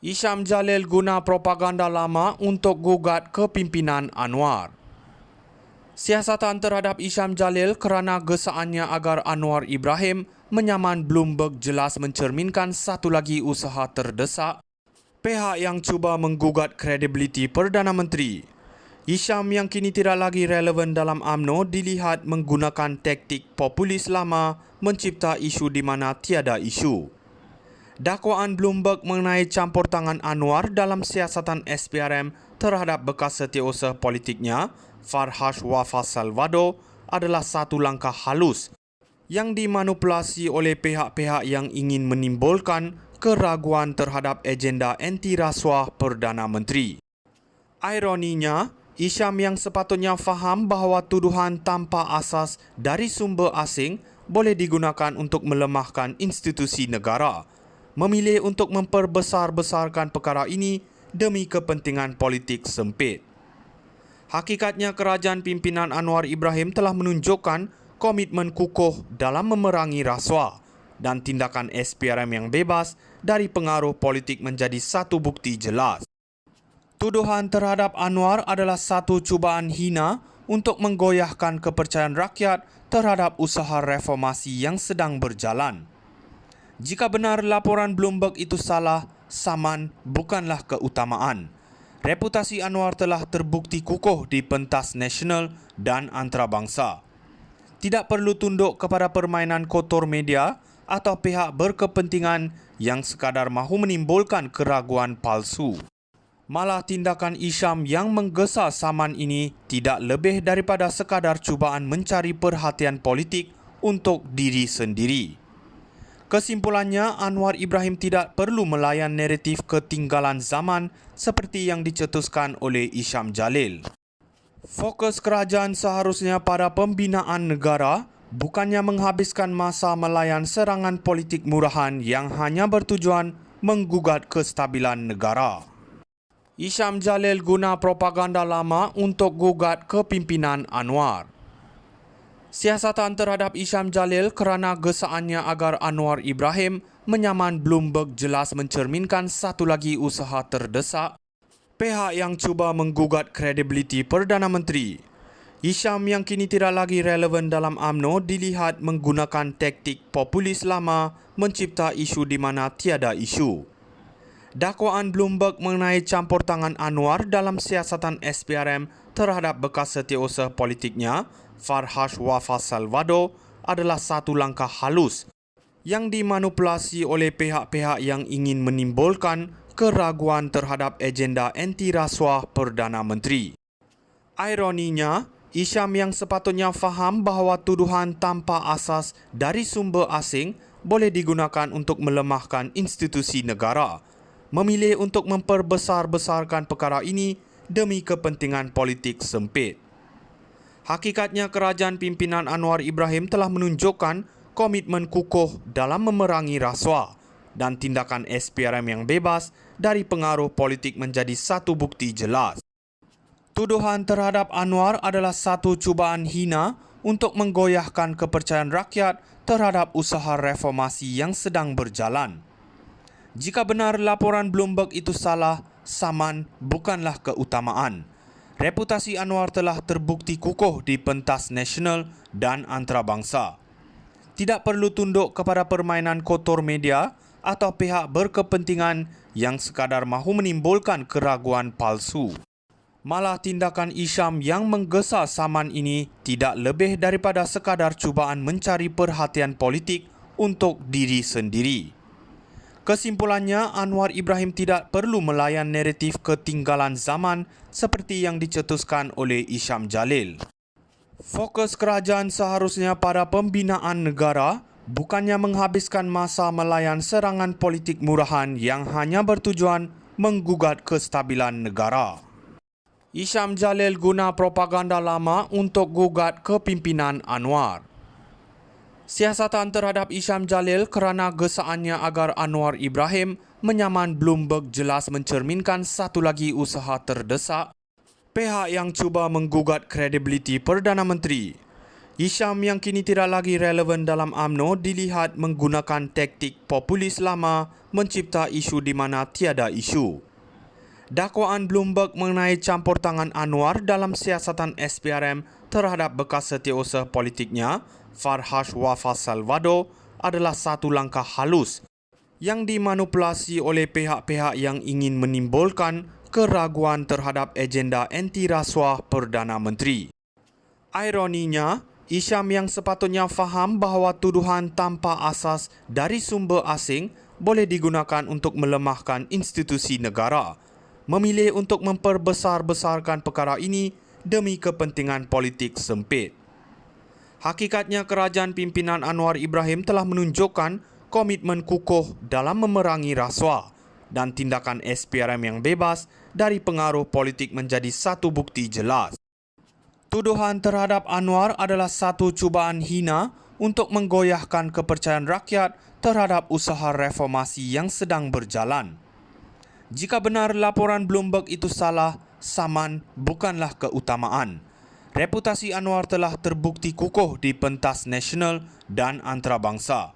Isham Jalil guna propaganda lama untuk gugat kepimpinan Anwar. Siasatan terhadap Isham Jalil kerana gesaannya agar Anwar Ibrahim menyaman Bloomberg jelas mencerminkan satu lagi usaha terdesak pihak yang cuba menggugat kredibiliti Perdana Menteri. Isham yang kini tidak lagi relevan dalam UMNO dilihat menggunakan taktik populis lama mencipta isu di mana tiada isu. Dakwaan Bloomberg mengenai campur tangan Anwar dalam siasatan SPRM terhadap bekas setiausaha politiknya, Farhas Wafa Salvador, adalah satu langkah halus yang dimanipulasi oleh pihak-pihak yang ingin menimbulkan keraguan terhadap agenda anti rasuah Perdana Menteri. Ironinya, Isham yang sepatutnya faham bahawa tuduhan tanpa asas dari sumber asing boleh digunakan untuk melemahkan institusi negara, memilih untuk memperbesar-besarkan perkara ini demi kepentingan politik sempit. Hakikatnya kerajaan pimpinan Anwar Ibrahim telah menunjukkan komitmen kukuh dalam memerangi rasuah dan tindakan SPRM yang bebas dari pengaruh politik menjadi satu bukti jelas. Tuduhan terhadap Anwar adalah satu cubaan hina untuk menggoyahkan kepercayaan rakyat terhadap usaha reformasi yang sedang berjalan. Jika benar laporan Bloomberg itu salah, saman bukanlah keutamaan. Reputasi Anwar telah terbukti kukuh di pentas nasional dan antarabangsa. Tidak perlu tunduk kepada permainan kotor media atau pihak berkepentingan yang sekadar mahu menimbulkan keraguan palsu. Malah tindakan Isham yang menggesa saman ini tidak lebih daripada sekadar cubaan mencari perhatian politik untuk diri sendiri. Kesimpulannya, Anwar Ibrahim tidak perlu melayan naratif ketinggalan zaman seperti yang dicetuskan oleh Isham Jalil. Fokus kerajaan seharusnya pada pembinaan negara, bukannya menghabiskan masa melayan serangan politik murahan yang hanya bertujuan menggugat kestabilan negara. Isham Jalil guna propaganda lama untuk gugat kepimpinan Anwar. Siasatan terhadap Isham Jalil kerana gesaannya agar Anwar Ibrahim menyaman Bloomberg jelas mencerminkan satu lagi usaha terdesak pihak yang cuba menggugat kredibiliti Perdana Menteri. Isham yang kini tidak lagi relevan dalam UMNO dilihat menggunakan taktik populis lama mencipta isu di mana tiada isu. Dakwaan Bloomberg mengenai campur tangan Anwar dalam siasatan SPRM terhadap bekas setiausaha politiknya, Farhas Wafa Salvador, adalah satu langkah halus yang dimanipulasi oleh pihak-pihak yang ingin menimbulkan keraguan terhadap agenda anti rasuah Perdana Menteri. Ironinya, Isham yang sepatutnya faham bahawa tuduhan tanpa asas dari sumber asing boleh digunakan untuk melemahkan institusi negara, memilih untuk memperbesar-besarkan perkara ini demi kepentingan politik sempit. Hakikatnya kerajaan pimpinan Anwar Ibrahim telah menunjukkan komitmen kukuh dalam memerangi rasuah dan tindakan SPRM yang bebas dari pengaruh politik menjadi satu bukti jelas. Tuduhan terhadap Anwar adalah satu cubaan hina untuk menggoyahkan kepercayaan rakyat terhadap usaha reformasi yang sedang berjalan. Jika benar laporan Bloomberg itu salah, saman bukanlah keutamaan. Reputasi Anwar telah terbukti kukuh di pentas nasional dan antarabangsa. Tidak perlu tunduk kepada permainan kotor media atau pihak berkepentingan yang sekadar mahu menimbulkan keraguan palsu. Malah tindakan Isham yang menggesa saman ini tidak lebih daripada sekadar cubaan mencari perhatian politik untuk diri sendiri. Kesimpulannya, Anwar Ibrahim tidak perlu melayan naratif ketinggalan zaman seperti yang dicetuskan oleh Isham Jalil. Fokus kerajaan seharusnya pada pembinaan negara, bukannya menghabiskan masa melayan serangan politik murahan yang hanya bertujuan menggugat kestabilan negara. Isham Jalil guna propaganda lama untuk gugat kepimpinan Anwar. Siasatan terhadap Isham Jalil kerana gesaannya agar Anwar Ibrahim menyaman Bloomberg jelas mencerminkan satu lagi usaha terdesak pihak yang cuba menggugat kredibiliti Perdana Menteri. Hisham yang kini tidak lagi relevan dalam UMNO dilihat menggunakan taktik populis lama mencipta isu di mana tiada isu. Dakwaan Bloomberg mengenai campur tangan Anwar dalam siasatan SPRM terhadap bekas setiausaha politiknya, Farhas Wafa Salvador, adalah satu langkah halus yang dimanipulasi oleh pihak-pihak yang ingin menimbulkan keraguan terhadap agenda anti rasuah Perdana Menteri. Ironinya, Hisham yang sepatutnya faham bahawa tuduhan tanpa asas dari sumber asing boleh digunakan untuk melemahkan institusi negara, memilih untuk memperbesar-besarkan perkara ini demi kepentingan politik sempit. Hakikatnya kerajaan pimpinan Anwar Ibrahim telah menunjukkan komitmen kukuh dalam memerangi rasuah dan tindakan SPRM yang bebas dari pengaruh politik menjadi satu bukti jelas. Tuduhan terhadap Anwar adalah satu cubaan hina untuk menggoyahkan kepercayaan rakyat terhadap usaha reformasi yang sedang berjalan. Jika benar laporan Bloomberg itu salah, saman bukanlah keutamaan. Reputasi Anwar telah terbukti kukuh di pentas nasional dan antarabangsa.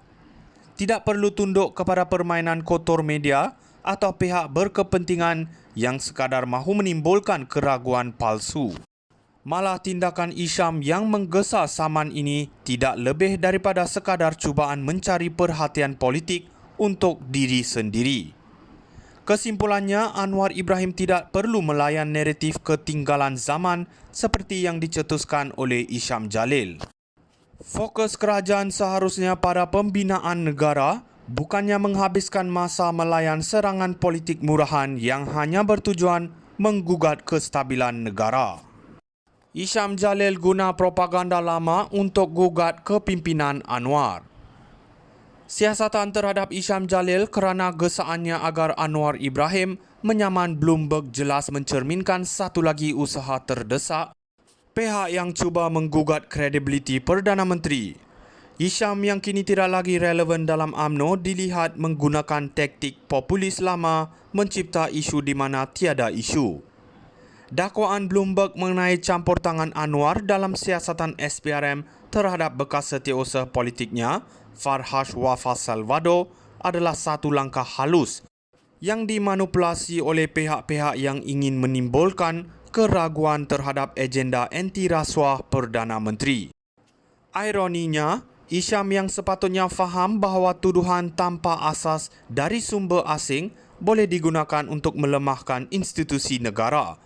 Tidak perlu tunduk kepada permainan kotor media atau pihak berkepentingan yang sekadar mahu menimbulkan keraguan palsu. Malah tindakan Hisham yang menggesa saman ini tidak lebih daripada sekadar cubaan mencari perhatian politik untuk diri sendiri. Kesimpulannya, Anwar Ibrahim tidak perlu melayan naratif ketinggalan zaman seperti yang dicetuskan oleh Hisham Jalil. Fokus kerajaan seharusnya pada pembinaan negara, bukannya menghabiskan masa melayan serangan politik murahan yang hanya bertujuan menggugat kestabilan negara. Hisham Jalil guna propaganda lama untuk gugat kepimpinan Anwar. Siasatan terhadap Hisham Jalil kerana gesaannya agar Anwar Ibrahim menyaman Bloomberg jelas mencerminkan satu lagi usaha terdesak pihak yang cuba menggugat kredibiliti Perdana Menteri. Hisham yang kini tidak lagi relevan dalam UMNO dilihat menggunakan taktik populis lama mencipta isu di mana tiada isu. Dakwaan Bloomberg mengenai campur tangan Anwar dalam siasatan SPRM terhadap bekas setiausaha politiknya, Farhas Wafa Salvador, adalah satu langkah halus yang dimanipulasi oleh pihak-pihak yang ingin menimbulkan keraguan terhadap agenda anti rasuah Perdana Menteri. Ironinya, Hisham yang sepatutnya faham bahawa tuduhan tanpa asas dari sumber asing boleh digunakan untuk melemahkan institusi negara,